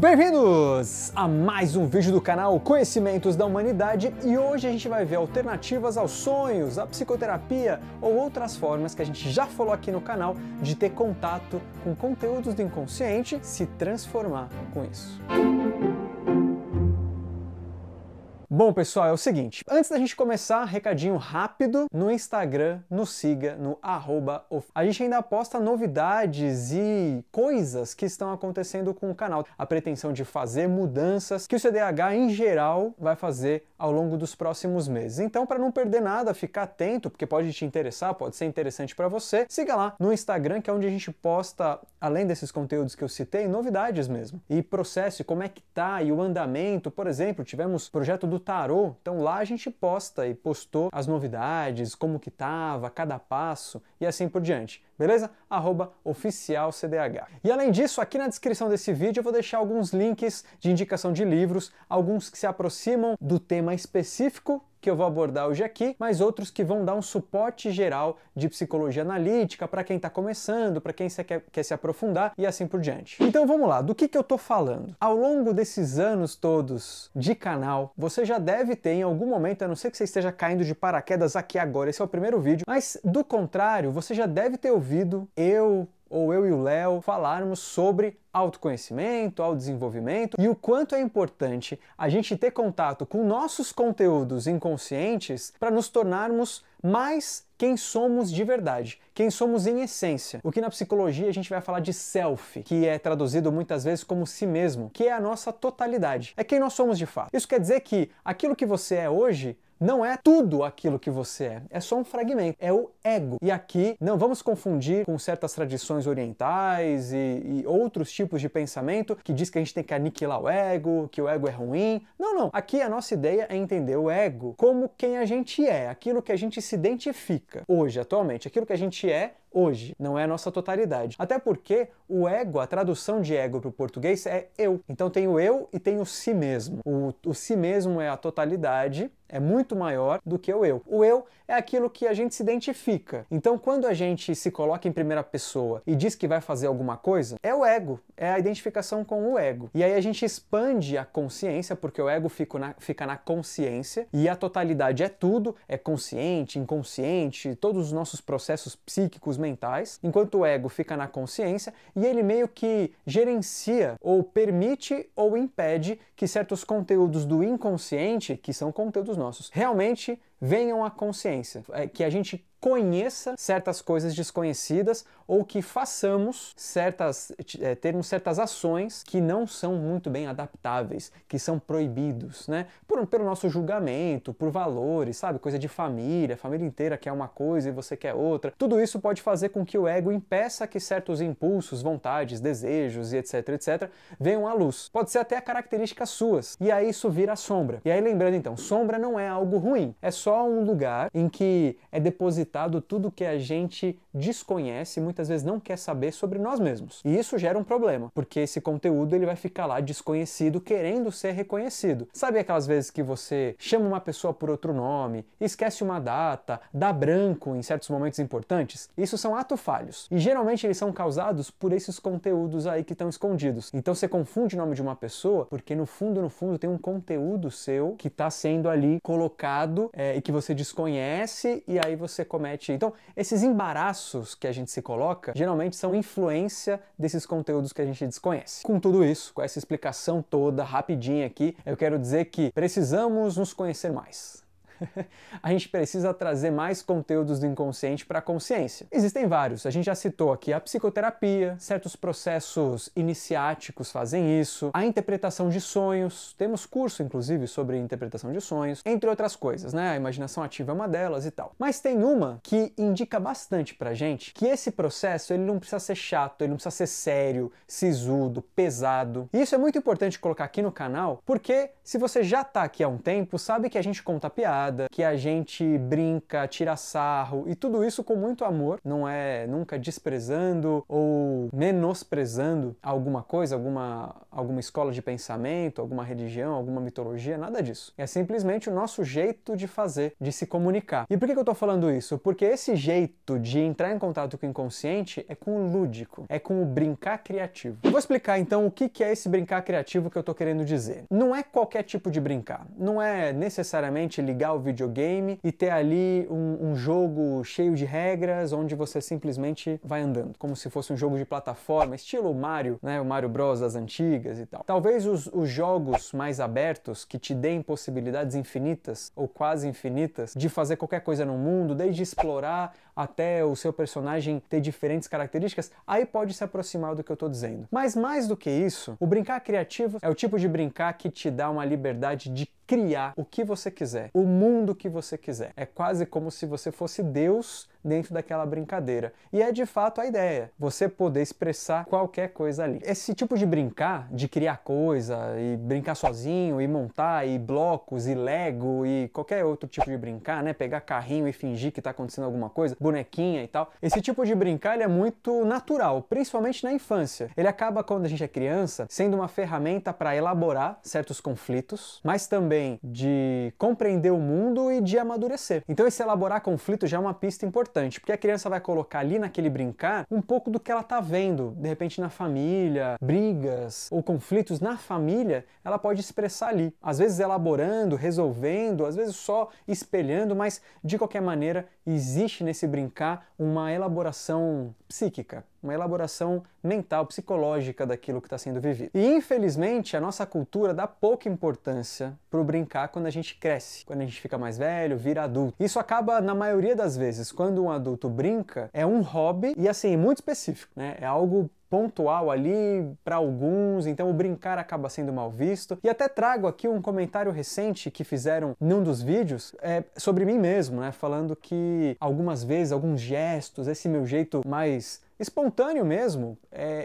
Bem-vindos a mais um vídeo do canal Conhecimentos da Humanidade e hoje a gente vai ver alternativas aos sonhos, à psicoterapia ou outras formas que a gente já falou aqui no canal de ter contato com conteúdos do inconsciente, se transformar com isso. Bom, pessoal, é o seguinte, antes da gente começar, recadinho rápido, no Instagram, nos siga no @. A gente ainda posta novidades e coisas que estão acontecendo com o canal. A pretensão de fazer mudanças que o CDH em geral vai fazer ao longo dos próximos meses. Então, para não perder nada, ficar atento, porque pode te interessar, pode ser interessante para você, siga lá no Instagram, que é onde a gente posta, além desses conteúdos que eu citei, novidades mesmo. E processo, como é que tá, e o andamento, por exemplo, tivemos projeto do tarô, então lá a gente posta e postou as novidades, como que tava, cada passo e assim por diante, beleza? @oficialcdh. E além disso, aqui na descrição desse vídeo eu vou deixar alguns links de indicação de livros, alguns que se aproximam do tema específico que eu vou abordar hoje aqui, mas outros que vão dar um suporte geral de psicologia analítica para quem está começando, para quem quer se aprofundar e assim por diante. Então vamos lá, do que eu estou falando? Ao longo desses anos todos de canal, você já deve ter em algum momento, a não ser que você esteja caindo de paraquedas aqui agora, esse é o primeiro vídeo, mas do contrário, você já deve ter ouvido eu e o Léo falarmos sobre autoconhecimento, autodesenvolvimento e o quanto é importante a gente ter contato com nossos conteúdos inconscientes para nos tornarmos mais quem somos de verdade, quem somos em essência. O que na psicologia a gente vai falar de self, que é traduzido muitas vezes como si mesmo, que é a nossa totalidade, é quem nós somos de fato. Isso quer dizer que aquilo que você é hoje não é tudo aquilo que você é só um fragmento, é o ego. E aqui não vamos confundir com certas tradições orientais e outros tipos de pensamento que diz que a gente tem que aniquilar o ego, que o ego é ruim. Não. Aqui a nossa ideia é entender o ego como quem a gente é, aquilo que a gente se identifica hoje, atualmente, aquilo que a gente é hoje, não é a nossa totalidade. Até porque o ego, a tradução de ego para o português é eu. Então tem o eu e tem o si mesmo. O si mesmo é a totalidade, é muito maior do que o eu. O eu é aquilo que a gente se identifica. Então quando a gente se coloca em primeira pessoa e diz que vai fazer alguma coisa, é o ego, é a identificação com o ego. E aí a gente expande a consciência, porque o ego fica na consciência e a totalidade é tudo, é consciente, inconsciente, todos os nossos processos psíquicos, mentais, enquanto o ego fica na consciência e ele meio que gerencia ou permite ou impede que certos conteúdos do inconsciente, que são conteúdos nossos, realmente venham à consciência, que a gente conheça certas coisas desconhecidas ou que façamos termos certas ações que não são muito bem adaptáveis, que são proibidos, né? Pelo nosso julgamento, por valores, sabe? Coisa de família, a família inteira quer uma coisa e você quer outra. Tudo isso pode fazer com que o ego impeça que certos impulsos, vontades, desejos e etc, venham à luz. Pode ser até características suas. E aí isso vira sombra. E aí lembrando então, sombra não é algo ruim, é só um lugar em que é depositado tudo que a gente desconhece e muitas vezes não quer saber sobre nós mesmos. E isso gera um problema, porque esse conteúdo ele vai ficar lá desconhecido, querendo ser reconhecido. Sabe aquelas vezes que você chama uma pessoa por outro nome, esquece uma data, dá branco em certos momentos importantes? Isso são atos falhos. E geralmente eles são causados por esses conteúdos aí que estão escondidos. Então você confunde o nome de uma pessoa porque no fundo tem um conteúdo seu que está sendo ali colocado e que você desconhece e aí você comete. Então, esses embaraços que a gente se coloca, geralmente são influência desses conteúdos que a gente desconhece. Com tudo isso, com essa explicação toda, rapidinha aqui, eu quero dizer que precisamos nos conhecer mais. A gente precisa trazer mais conteúdos do inconsciente para a consciência. Existem vários, a gente já citou aqui a psicoterapia, certos processos iniciáticos fazem isso, a interpretação de sonhos, temos curso inclusive sobre interpretação de sonhos, entre outras coisas, né? A imaginação ativa é uma delas e tal. Mas tem uma que indica bastante pra gente que esse processo ele não precisa ser chato, ele não precisa ser sério, sisudo, pesado. E isso é muito importante colocar aqui no canal, porque se você já tá aqui há um tempo, sabe que a gente conta piada, piada, que a gente brinca, tira sarro, e tudo isso com muito amor, não é nunca desprezando ou menosprezando alguma coisa, alguma escola de pensamento, alguma religião, alguma mitologia, nada disso. É simplesmente o nosso jeito de fazer, de se comunicar. E por que eu tô falando isso? Porque esse jeito de entrar em contato com o inconsciente é com o lúdico, é com o brincar criativo. Eu vou explicar então o que é esse brincar criativo que eu tô querendo dizer. Não é qualquer tipo de brincar, não é necessariamente ligar o videogame e ter ali um jogo cheio de regras onde você simplesmente vai andando, como se fosse um jogo de plataforma, estilo Mario, né, o Mario Bros das antigas e tal. Talvez os jogos mais abertos que te deem possibilidades infinitas ou quase infinitas de fazer qualquer coisa no mundo, desde explorar até o seu personagem ter diferentes características, aí pode se aproximar do que eu estou dizendo. Mas mais do que isso, o brincar criativo é o tipo de brincar que te dá uma liberdade de criar o que você quiser, o mundo que você quiser. É quase como se você fosse Deus dentro daquela brincadeira. E é de fato a ideia, você poder expressar qualquer coisa ali. Esse tipo de brincar, de criar coisa, e brincar sozinho, e montar, e blocos, e Lego, e qualquer outro tipo de brincar, né? Pegar carrinho e fingir que está acontecendo alguma coisa, bonequinha e tal. Esse tipo de brincar, ele é muito natural, principalmente na infância. Ele acaba, quando a gente é criança, sendo uma ferramenta para elaborar certos conflitos, mas também de compreender o mundo e de amadurecer. Então esse elaborar conflito já é uma pista importante, porque a criança vai colocar ali naquele brincar um pouco do que ela tá vendo, de repente na família, brigas ou conflitos na família, ela pode expressar ali. Às vezes elaborando, resolvendo, às vezes só espelhando, mas de qualquer maneira existe nesse brincar uma elaboração psíquica, uma elaboração mental, psicológica daquilo que está sendo vivido. E infelizmente a nossa cultura dá pouca importância para o brincar quando a gente cresce, quando a gente fica mais velho, vira adulto. Isso acaba, na maioria das vezes, quando um adulto brinca, é um hobby e assim, muito específico, né? É algo pontual ali para alguns, então o brincar acaba sendo mal visto. E até trago aqui um comentário recente que fizeram num dos vídeos sobre mim mesmo, né? Falando que algumas vezes, alguns gestos, esse meu jeito mais espontâneo mesmo,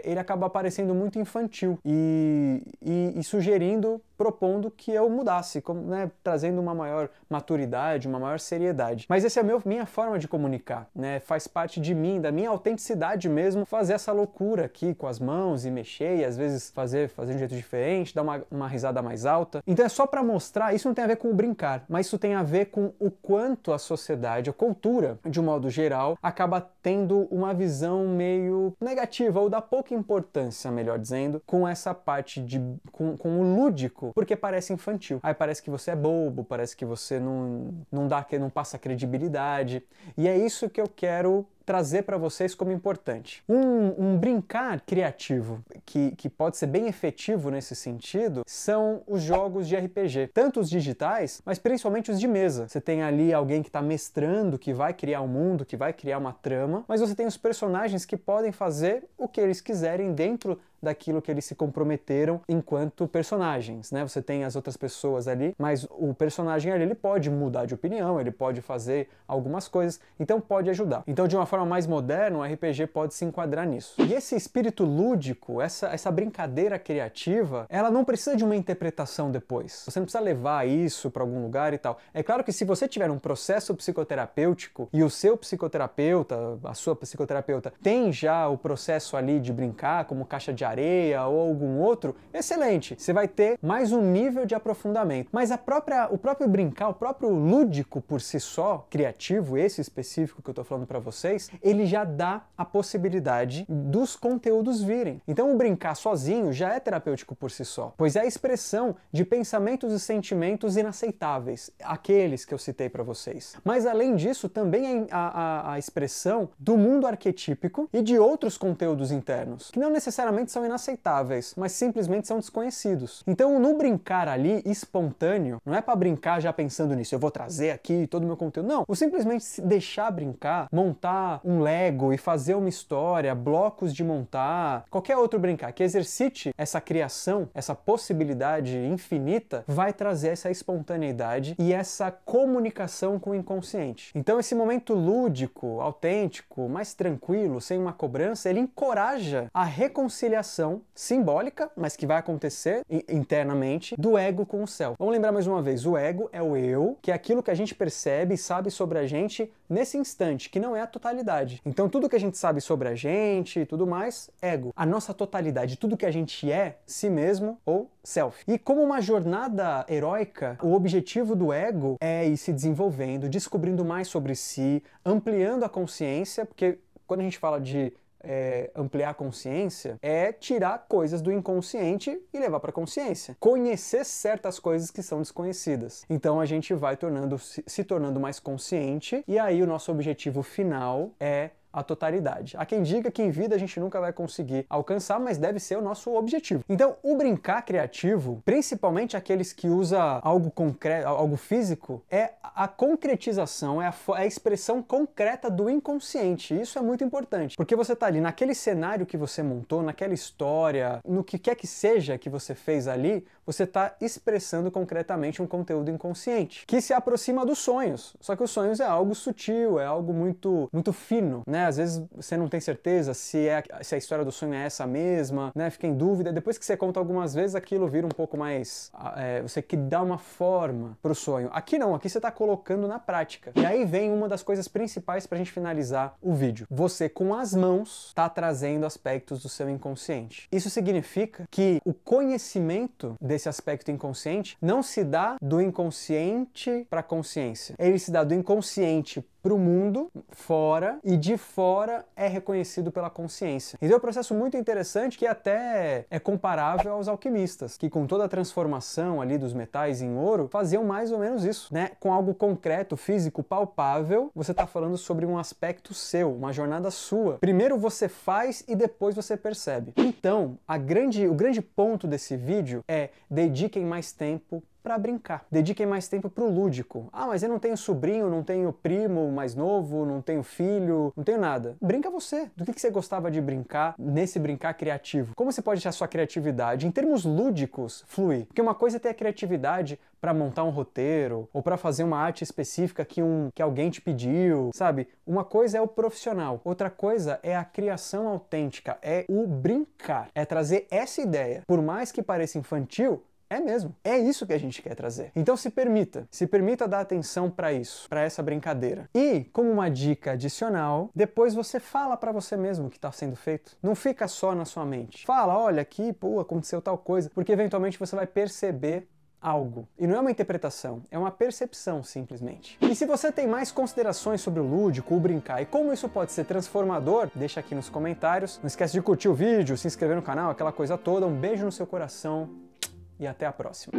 ele acaba parecendo muito infantil e sugerindo, propondo que eu mudasse, né, trazendo uma maior maturidade, uma maior seriedade. Mas essa é a minha forma de comunicar, né, faz parte de mim, da minha autenticidade mesmo, fazer essa loucura aqui com as mãos e mexer e às vezes fazer de um jeito diferente, dar uma risada mais alta. Então é só para mostrar, isso não tem a ver com o brincar, mas isso tem a ver com o quanto a sociedade, a cultura, de um modo geral, acaba tendo uma visão meio negativa ou dá pouca importância, melhor dizendo, com essa parte com o lúdico, porque parece infantil. Aí parece que você é bobo, parece que você não passa credibilidade. E é isso que eu quero trazer para vocês como importante. Um brincar criativo que pode ser bem efetivo nesse sentido são os jogos de RPG, tanto os digitais, mas principalmente os de mesa. Você tem ali alguém que está mestrando, que vai criar um mundo, que vai criar uma trama, mas você tem os personagens que podem fazer o que eles quiserem dentro daquilo que eles se comprometeram enquanto personagens, né? Você tem as outras pessoas ali, mas o personagem ali, ele pode mudar de opinião, ele pode fazer algumas coisas, então pode ajudar. Então, de uma forma mais moderna, o RPG pode se enquadrar nisso. E esse espírito lúdico, essa brincadeira criativa, ela não precisa de uma interpretação depois. Você não precisa levar isso para algum lugar e tal. É claro que se você tiver um processo psicoterapêutico e o seu psicoterapeuta, a sua psicoterapeuta, tem já o processo ali de brincar, como caixa de areia ou algum outro, excelente, você vai ter mais um nível de aprofundamento. Mas o próprio brincar, o próprio lúdico por si só, criativo, esse específico que eu tô falando para vocês, ele já dá a possibilidade dos conteúdos virem. Então o brincar sozinho já é terapêutico por si só, pois é a expressão de pensamentos e sentimentos inaceitáveis, aqueles que eu citei para vocês. Mas além disso, também é a expressão do mundo arquetípico e de outros conteúdos internos, que não necessariamente são inaceitáveis, mas simplesmente são desconhecidos. Então, no brincar ali, espontâneo, não é para brincar já pensando nisso, eu vou trazer aqui todo o meu conteúdo, não. O simplesmente se deixar brincar, montar um Lego e fazer uma história, blocos de montar, qualquer outro brincar, que exercite essa criação, essa possibilidade infinita, vai trazer essa espontaneidade e essa comunicação com o inconsciente. Então, esse momento lúdico, autêntico, mais tranquilo, sem uma cobrança, ele encoraja a reconciliação separação simbólica, mas que vai acontecer internamente, do ego com o self. Vamos lembrar mais uma vez, o ego é o eu, que é aquilo que a gente percebe e sabe sobre a gente nesse instante, que não é a totalidade. Então tudo que a gente sabe sobre a gente e tudo mais, ego. A nossa totalidade, tudo que a gente é, si mesmo ou self. E como uma jornada heróica, o objetivo do ego é ir se desenvolvendo, descobrindo mais sobre si, ampliando a consciência, porque quando a gente fala de ampliar a consciência, é tirar coisas do inconsciente e levar para a consciência. Conhecer certas coisas que são desconhecidas. Então a gente vai se tornando mais consciente, e aí o nosso objetivo final é a totalidade. Há quem diga que em vida a gente nunca vai conseguir alcançar, mas deve ser o nosso objetivo. Então, o brincar criativo, principalmente aqueles que usam algo concreto, algo físico, é a concretização, é a expressão concreta do inconsciente. Isso é muito importante, porque você está ali naquele cenário que você montou, naquela história, no que quer que seja que você fez ali, você está expressando concretamente um conteúdo inconsciente, que se aproxima dos sonhos. Só que os sonhos é algo sutil, é algo muito, muito fino, né? Às vezes você não tem certeza se a história do sonho é essa mesma, né? Fica em dúvida. Depois que você conta algumas vezes, aquilo vira um pouco mais... você que dá uma forma para o sonho. Aqui não, aqui você está colocando na prática. E aí vem uma das coisas principais para a gente finalizar o vídeo. Você, com as mãos, está trazendo aspectos do seu inconsciente. Isso significa que o conhecimento desse aspecto inconsciente não se dá do inconsciente para a consciência. Ele se dá do inconsciente para o mundo, fora, e de fora é reconhecido pela consciência. Então é um processo muito interessante que até é comparável aos alquimistas, que com toda a transformação ali dos metais em ouro, faziam mais ou menos isso, né? Com algo concreto, físico, palpável, você está falando sobre um aspecto seu, uma jornada sua. Primeiro você faz e depois você percebe. Então, o grande ponto desse vídeo é: dediquem mais tempo para brincar. Dediquem mais tempo para o lúdico. Ah, mas eu não tenho sobrinho, não tenho primo mais novo, não tenho filho, não tenho nada. Brinca você. Do que você gostava de brincar nesse brincar criativo? Como você pode deixar a sua criatividade, em termos lúdicos, fluir? Porque uma coisa é ter a criatividade para montar um roteiro, ou para fazer uma arte específica que alguém te pediu, sabe? Uma coisa é o profissional, outra coisa é a criação autêntica, é o brincar, é trazer essa ideia. Por mais que pareça infantil, é mesmo. É isso que a gente quer trazer. Então se permita dar atenção para isso, para essa brincadeira. E, como uma dica adicional, depois você fala para você mesmo o que está sendo feito. Não fica só na sua mente. Fala, olha aqui, pô, aconteceu tal coisa, porque eventualmente você vai perceber algo. E não é uma interpretação, é uma percepção, simplesmente. E se você tem mais considerações sobre o lúdico, o brincar e como isso pode ser transformador, deixa aqui nos comentários. Não esquece de curtir o vídeo, se inscrever no canal, aquela coisa toda. Um beijo no seu coração e até a próxima.